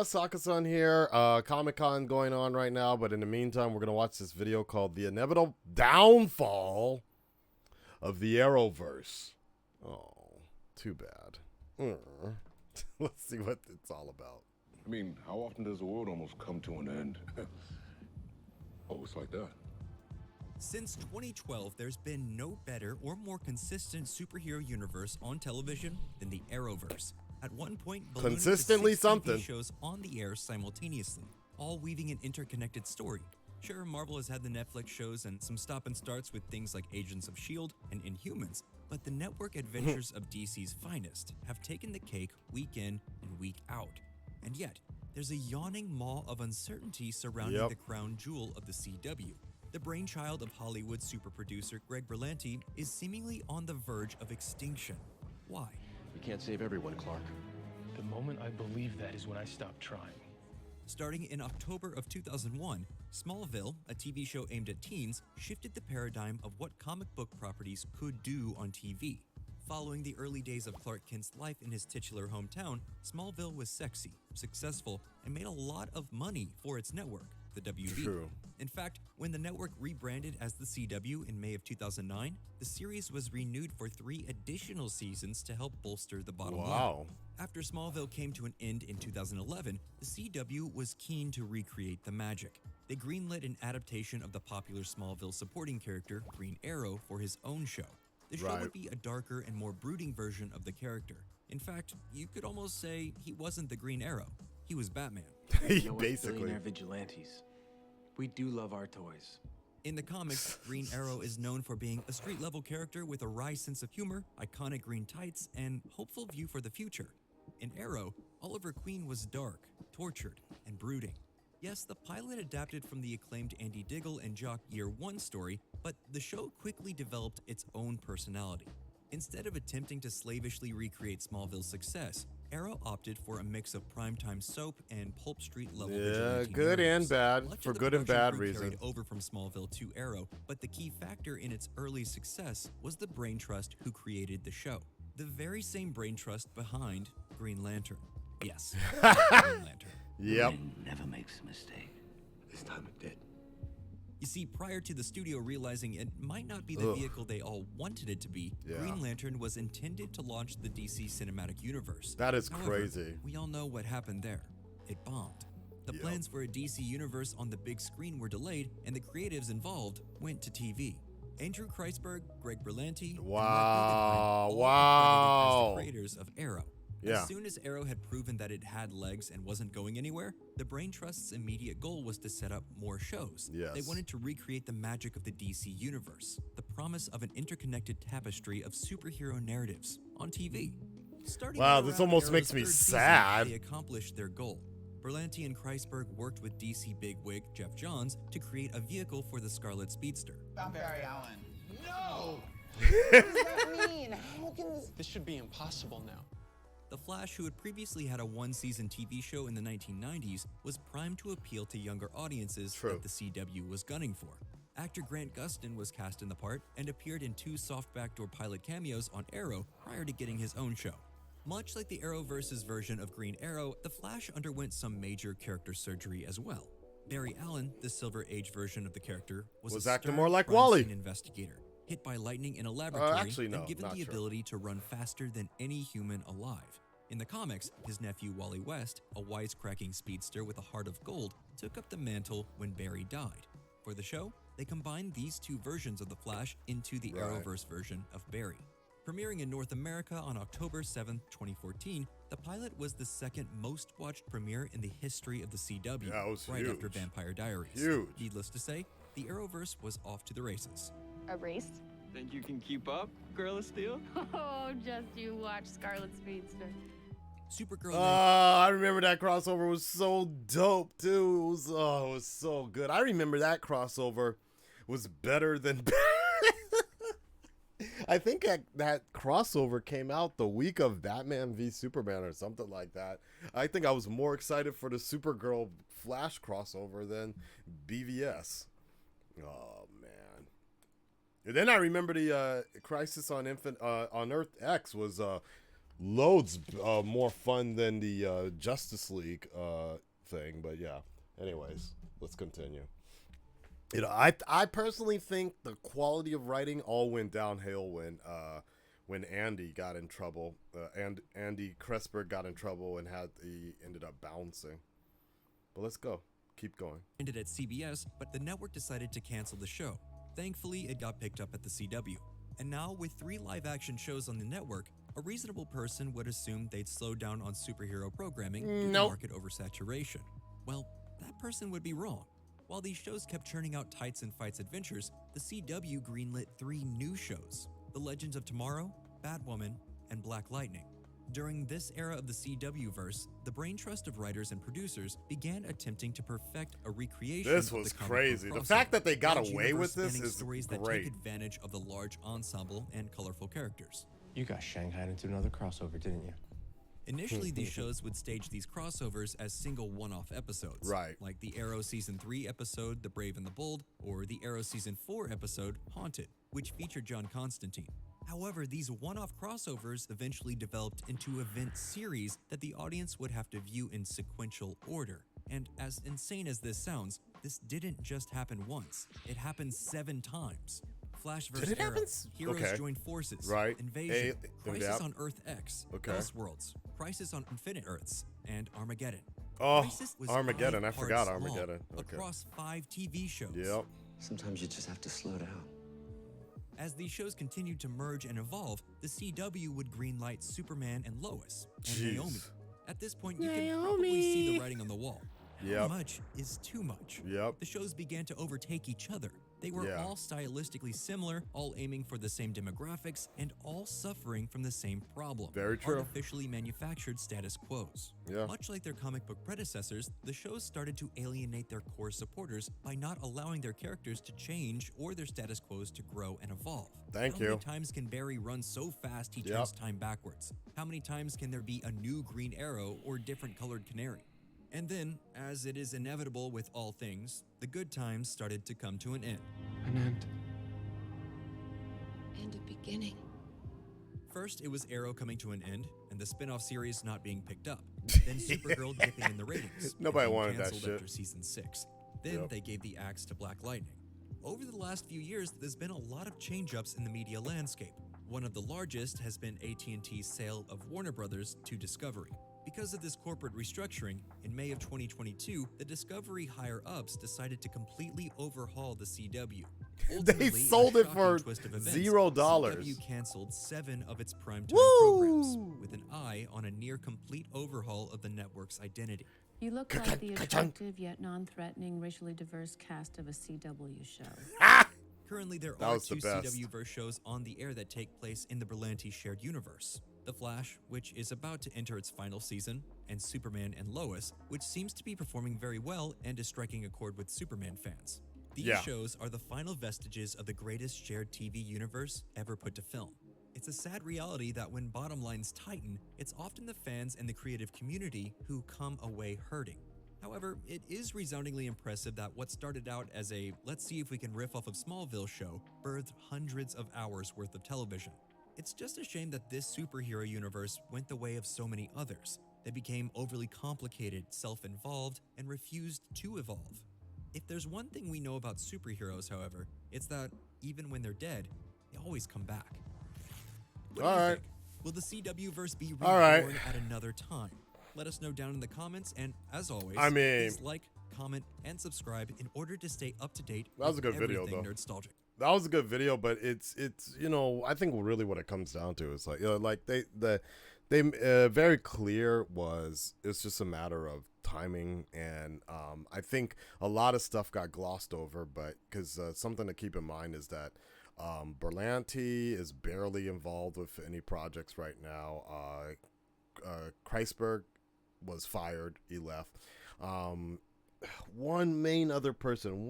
Sakasan here. Comic-Con going on right now, but in the meantime, we're going to watch this video called The Inevitable Downfall of the Arrowverse. Oh, too bad. Let's see what it's all about. I mean, how often does the world almost come to an end? Oh, it's like that. Since 2012, there's been no better or more consistent superhero universe on television than the Arrowverse. At one point, consistently something TV shows on the air simultaneously, all weaving an interconnected story. Sure, Marvel has had the Netflix shows and some stop and starts with things like Agents of S.H.I.E.L.D. and Inhumans, but the network adventures of DC's finest have taken the cake week in and week out. And yet, there's a yawning maw of uncertainty surrounding the crown jewel of the CW. The brainchild of Hollywood super producer Greg Berlanti is seemingly on the verge of extinction. Why? We can't save everyone, Clark. The moment I believe that is when I stop trying. Starting in October of 2001, Smallville, a TV show aimed at teens, shifted the paradigm of what comic book properties could do on TV. Following the early days of Clark Kent's life in his titular hometown, Smallville was sexy, successful, and made a lot of money for its network, the WB. True. In fact, when the network rebranded as the CW in May of 2009, the series was renewed for 3 additional seasons to help bolster the bottom line. After Smallville came to an end in 2011, the CW was keen to recreate the magic. They greenlit an adaptation of the popular Smallville supporting character, Green Arrow, for his own show. The show would be a darker and more brooding version of the character. In fact, you could almost say he wasn't the Green Arrow. He was Batman. Basically. Billionaire vigilantes. We do love our toys. In the comics, Green Arrow is known for being a street-level character with a wry sense of humor, iconic green tights, and hopeful view for the future. In Arrow, Oliver Queen was dark, tortured, and brooding. Yes, the pilot adapted from the acclaimed Andy Diggle and Jock Year One story, but the show quickly developed its own personality. Instead of attempting to slavishly recreate Smallville's success, Arrow opted for a mix of primetime soap and pulp street level vigilante good narratives. and bad, Much for of the good and production bad crew reason. carried over from Smallville to Arrow, but the key factor in its early success was the brain trust who created the show. The very same brain trust behind Green Lantern. Yes, Green Lantern. Yep. Green never makes a mistake. This time it did. You see, prior to the studio realizing it might not be the vehicle they all wanted it to be, Green Lantern was intended to launch the DC Cinematic Universe. That is However, crazy. We all know what happened there. It bombed. The plans for a DC universe on the big screen were delayed, and the creatives involved went to TV. Andrew Kreisberg, Greg Berlanti, and Matt Guggenheim all credited as the creators of Arrow. As soon as Arrow had proven that it had legs and wasn't going anywhere, the Brain Trust's immediate goal was to set up more shows. They wanted to recreate the magic of the DC universe, the promise of an interconnected tapestry of superhero narratives on TV. Starting this almost makes me sad. They accomplished their goal. Berlanti and Kreisberg worked with DC bigwig Jeff Johns to create a vehicle for the Scarlet Speedster. I'm Barry Allen. No! What does that mean? How can this... This should be impossible now. The Flash, who had previously had a one-season TV show in the 1990s, was primed to appeal to younger audiences that the CW was gunning for. Actor Grant Gustin was cast in the part and appeared in 2 soft backdoor pilot cameos on Arrow prior to getting his own show. Much like the Arrowverse's version of Green Arrow, the Flash underwent some major character surgery as well. Barry Allen, the Silver Age version of the character, was a acting stern, more like crime Wally. scene investigator, hit by lightning in a laboratory and given the true. ability to run faster than any human alive. In the comics, his nephew Wally West, a wisecracking speedster with a heart of gold, took up the mantle when Barry died. For the show, they combined these 2 versions of the Flash into the Arrowverse version of Barry. Premiering in North America on October 7, 2014, the pilot was the second most watched premiere in the history of the CW, right after Vampire Diaries. Needless to say, the Arrowverse was off to the races. A race? Think you can keep up, Girl of Steel? Oh, just you watch Scarlet Speedster. Supergirl. I remember that crossover was so dope too. It was so good. I remember that crossover was better than. I think that crossover came out the week of Batman v Superman or something like that. I think I was more excited for the Supergirl Flash crossover than BVS. Oh man. And then I remember the Crisis on Earth X was loads more fun than the Justice League thing. But yeah, anyways, let's continue. You know, I personally think the quality of writing all went downhill when Andy got in trouble. And Andy Kreisberg got in trouble and he ended up bouncing. But let's go. Keep going. Ended at CBS, but the network decided to cancel the show. Thankfully, it got picked up at the CW. And now, with 3 live-action shows on the network, a reasonable person would assume they'd slow down on superhero programming due to market oversaturation. Well, that person would be wrong. While these shows kept churning out Tights and Fights adventures, the CW greenlit 3 new shows: The Legends of Tomorrow, Batwoman, and Black Lightning. During this era of the CW-verse, the brain trust of writers and producers began attempting to perfect a recreation This of was the comic crazy. book The fact crossover, that they got large away with universe this spanning is stories that great. take advantage of the large ensemble and colorful characters. You got shanghaied into another crossover, didn't you? Initially, these shows would stage these crossovers as single one-off episodes. Right. Like the Arrow Season 3 episode, The Brave and the Bold, or the Arrow Season 4 episode, Haunted, which featured John Constantine. However, these one-off crossovers eventually developed into event series that the audience would have to view in sequential order. And as insane as this sounds, this didn't just happen once. It happened 7 times. Flash vs. Did it Arrow, happen Heroes Okay. Join Forces, Right. Invasion, Crisis Yep. on Earth X, Okay. Elseworlds, Crisis on Infinite Earths, and Armageddon. Oh, Crisis was Armageddon. 5 I forgot parts long, Armageddon. Okay. across 5 TV shows. Yep. Sometimes you just have to slow down. As these shows continued to merge and evolve, the CW would greenlight Superman and Lois, and Jeez. Naomi. At this point, you can probably see the writing on the wall. Yep. How much is too much? Yep. The shows began to overtake each other. They were Yeah. all stylistically similar, all aiming for the same demographics, and all suffering from the same problem: Very true. artificially manufactured status quos. Yeah. Much like their comic book predecessors, the shows started to alienate their core supporters by not allowing their characters to change or their status quos to grow and evolve. Thank How you. many times can Barry run so fast he turns time backwards? How many times can there be a new Green Arrow or different colored Canary? And then, as it is inevitable with all things, the good times started to come to an end. An end. And a beginning. First, it was Arrow coming to an end, and the spin-off series not being picked up. Then Supergirl dipping in the ratings. and Nobody being wanted that canceled shit. After season 6. Then Yep. they gave the axe to Black Lightning. Over the last few years, there's been a lot of change-ups in the media landscape. One of the largest has been AT&T's sale of Warner Brothers to Discovery. Because of this corporate restructuring, in May of 2022, the Discovery higher-ups decided to completely overhaul the CW. They Ultimately, sold a it shocking for twist of events, $0. CW canceled 7 of its primetime Woo! programs, with an eye on a near-complete overhaul of the network's identity. You look like the attractive yet non-threatening, racially diverse cast of a CW show. Currently, there That are was the 2 best. CW-verse shows on the air that take place in the Berlanti shared universe. The Flash, which is about to enter its final season, and Superman and Lois, which seems to be performing very well and is striking a chord with Superman fans. These Yeah. shows are the final vestiges of the greatest shared TV universe ever put to film. It's a sad reality that when bottom lines tighten, it's often the fans and the creative community who come away hurting. However, it is resoundingly impressive that what started out as a let's see if we can riff off of Smallville show birthed hundreds of hours worth of television. It's just a shame that this superhero universe went the way of so many others. They became overly complicated, self-involved, and refused to evolve. If there's one thing we know about superheroes, however, it's that even when they're dead, they always come back. What do you All right. think? Will the CW-verse be reborn All right. at another time? Let us know down in the comments, and as always, I mean- please like, comment, and subscribe in order to stay up to date That was with a good video, everything though. Nerdstalgic. That was a good video, but it's you know, I think really what it comes down to is like, you know, like they very clear was it's just a matter of timing, and I think a lot of stuff got glossed over, but because something to keep in mind is that Berlanti is barely involved with any projects right now. Kreisberg was fired, he left. One other person,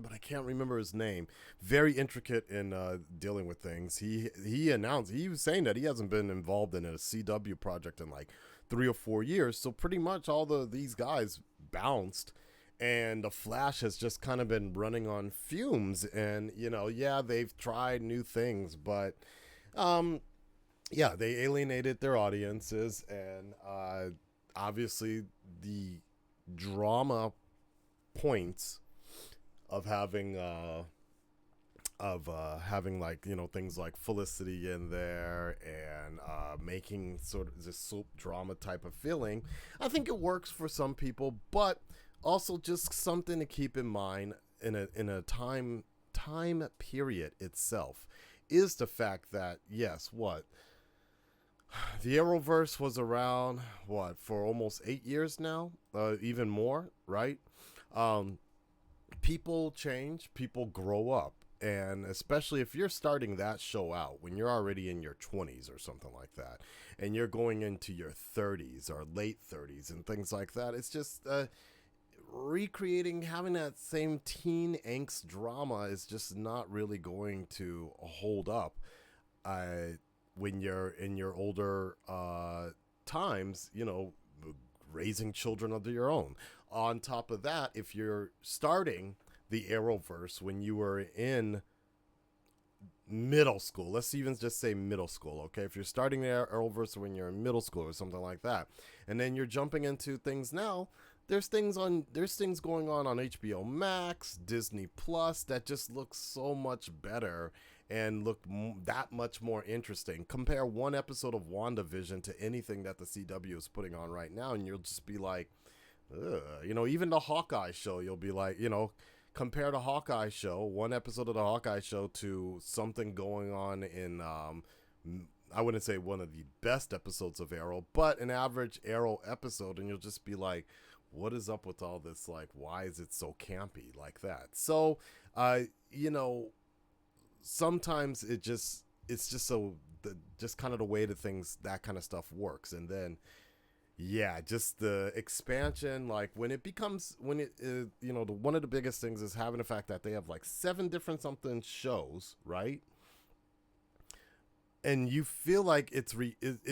but I can't remember his name. Very intricate in dealing with things. He announced, he was saying that he hasn't been involved in a CW project in like 3 or 4 years. So pretty much all these guys bounced, and the Flash has just kind of been running on fumes. And you know, yeah, they've tried new things, but yeah, they alienated their audiences, and obviously the drama points of having like, you know, things like Felicity in there, and making sort of this soap drama type of feeling. I think it works for some people, but also just something to keep in mind in a time period itself is the fact that, yes, what, the Arrowverse was around, what, for almost 8 years now, even more, right? Um, People change, people grow up. And especially if you're starting that show out when you're already in your 20s or something like that, and you're going into your 30s or late 30s and things like that, it's just recreating, having that same teen angst drama is just not really going to hold up when you're in your older times, you know, raising children of your own. On top of that, if you're starting the Arrowverse when you were in middle school, let's even just say middle school, okay? If you're starting the Arrowverse when you're in middle school or something like that, and then you're jumping into things now, there's things going on HBO Max, Disney Plus that just look so much better and look that much more interesting. Compare one episode of WandaVision to anything that the CW is putting on right now, and you'll just be like, ugh. You know, even the Hawkeye show, you'll be like, you know, compare the Hawkeye show, one episode of the Hawkeye show, to something going on in, I wouldn't say one of the best episodes of Arrow, but an average Arrow episode, and you'll just be like, what is up with all this? Like, why is it so campy like that? So, you know, sometimes it's just just kind of the way that things, that kind of stuff works. And then, yeah, just the expansion, like when it you know, one of the biggest things is having the fact that they have like 7 different something shows, right? And you feel like it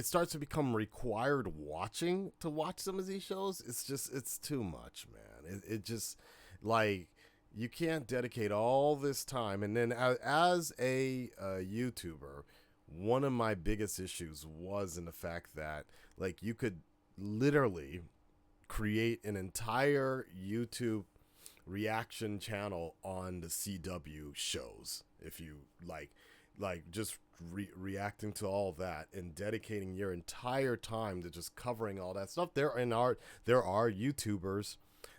starts to become required watching to watch some of these shows. It's too much, man. It just, like, you can't dedicate all this time. And then as a YouTuber, one of my biggest issues was in the fact that, like, you could literally create an entire YouTube reaction channel on the CW shows if you like just reacting to all that and dedicating your entire time to just covering all that stuff. There are YouTubers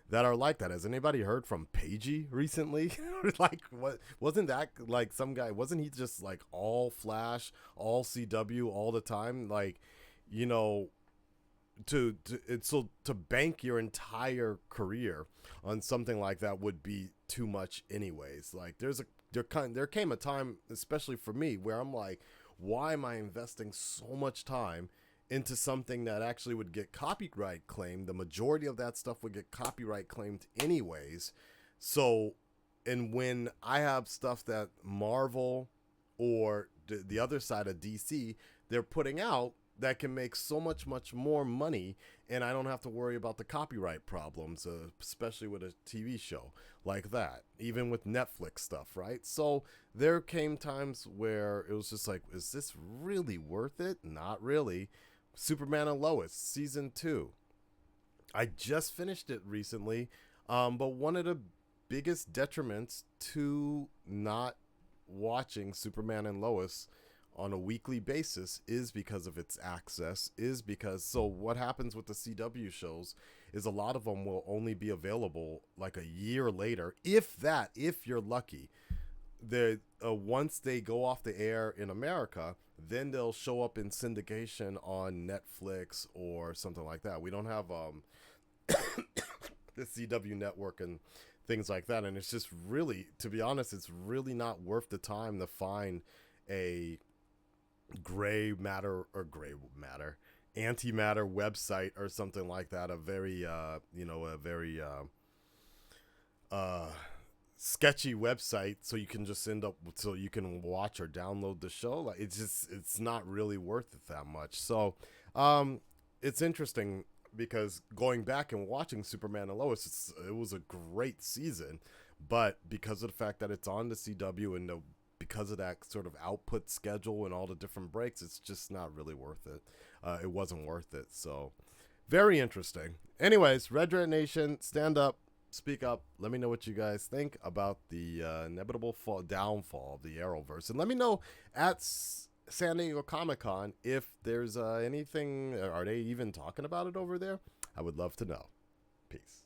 that are like that. Has anybody heard from Pagey recently? Like, what, wasn't that like some guy, wasn't he just like all Flash, all CW all the time? Like, you know, to bank your entire career on something like that would be too much anyways. Like, there came a time, especially for me, where I'm like, why am I investing so much time into something that actually would get copyright claimed? The majority of that stuff would get copyright claimed anyways. So, and when I have stuff that Marvel or the other side of DC, they're putting out that can make so much more money, and I don't have to worry about the copyright problems, especially with a TV show like that, even with Netflix stuff, right? So there came times where it was just like, is this really worth it? Not really. Superman and Lois season 2, I just finished it recently, but one of the biggest detriments to not watching Superman and Lois on a weekly basis is because of its access, is because, so what happens with the CW shows is a lot of them will only be available like a year later, if you're lucky. Once they go off the air in America, then they'll show up in syndication on Netflix or something like that. We don't have the CW network and things like that, and it's just really, to be honest, it's really not worth the time to find a antimatter website or something like that, a very sketchy website, so you can just so you can watch or download the show. Like, it's not really worth it that much. So it's interesting, because going back and watching Superman and Lois, it was a great season, but because of the fact that it's on the CW and because of that sort of output schedule and all the different breaks, it's just not really worth it. It wasn't worth it. So very interesting. Anyways, Red Red Nation, stand up, speak up. Let me know what you guys think about the inevitable downfall of the Arrowverse. And let me know at San Diego Comic-Con if there's anything, are they even talking about it over there? I would love to know. Peace.